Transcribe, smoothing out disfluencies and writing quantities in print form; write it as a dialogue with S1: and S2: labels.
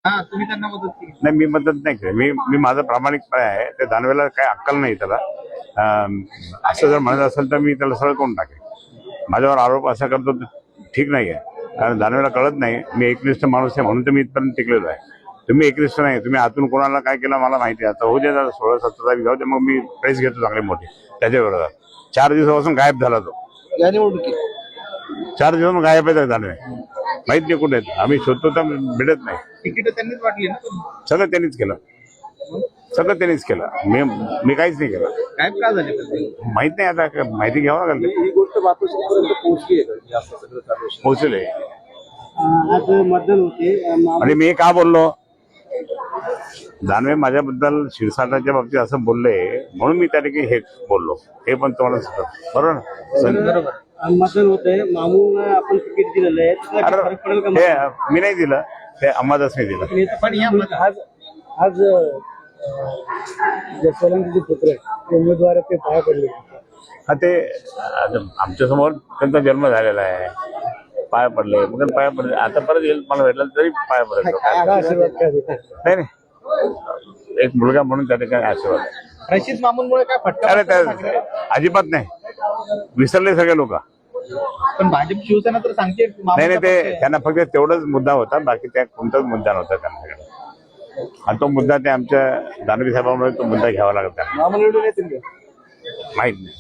S1: हा तुम्ही त्यांना मदत केली?
S2: नाही, मी मदत नाही केली. मी माझा प्रामाणिकपणे आहे. ते दानवेला काही अक्कल नाही त्याला. असं जर म्हणत असेल तर मी त्याला सरळ करून टाकेन. माझ्यावर आरोप असा करतो ठीक नाही आहे. कारण दानवेला कळत नाही मी एकनिष्ठ माणूस आहे म्हणून तर मी इथपर्यंत टिकलेलो आहे. तुम्ही एकनिष्ठ नाही. तुम्ही आतून कोणाला काय केलं मला माहिती आहे. आता होऊ दे 16-17 जाऊ दे, मग मी प्रेस घेतो चांगली मोठी त्याच्या विरोधात. 4 दिवसापासून गायब झाला तो.
S1: या निवडणुकीत
S2: 4 दिवस गायब आहे दानवे. माहित नाही कुठे आहेत. आम्ही शोधतो तर भेटत नाही.
S1: तिकीट त्यांनीच वाटली ना?
S2: सगळं त्यांनीच केलं. सगळं त्यांनीच केलं. मी काहीच नाही केलं.
S1: गायब का झाले?
S2: माहित नाही. आता माहिती घ्यावं लागेल.
S1: ही गोष्ट मातोश्रीपर्यंत पोहोचली आहे का? असं सगळं चालू आहे.
S2: पोहोचले.
S3: आज मतदान होते.
S2: आणि मी का बोललो, दानवे माझ्याबद्दल शिरसाटाच्या बाबतीत असं बोलले म्हणून मी त्या ठिकाणी हे बोललो. हे पण तुम्हाला सुचतं. बरोबर ना?
S1: बरोबर.
S3: मतदान होतंय. मामूला आपण तिकीट दिलेलं आहे. त्याचा काही फरक पडेल का?
S2: हे मी नाही दिलं, ते अंबादासने दिलं.
S1: पण या
S3: आज जे सोलंकीचे पुत्र आहेत, ते उमेदवार आहेत, ते पाया पडले.
S2: हा, ते आमच्या समोर त्यांचा जन्म झालेला आहे. पाया पडले मग पाया पडले. आता परत येईल मला भेटला तरी पाया पडले.
S3: आशीर्वाद काय देतात?
S2: नाही नाही, एक मुलगा म्हणून त्या ठिकाणी आशीर्वाद आहे.
S1: रशीद मामूनमुळे काय फटका
S2: अरे
S1: बसला
S2: त्या
S1: ठाकरे?
S2: अजिबात नाही. विसरले सगळे लोक.
S1: पण भाजप शिवसेना तर सांगते
S2: नाही
S1: मामूचा
S2: नाही,
S1: पक्ष
S2: ते
S1: आहे.
S2: त्यांना फक्त तेवढाच मुद्दा होता. बाकी त्या कोणताच मुद्दा नव्हता त्यांना. आणि तो मुद्दा ते आमच्या दानवे साहेबांमुळे तो मुद्दा घ्यावा लागला.
S1: मामून निवडून येतील का?
S2: माहित नाही.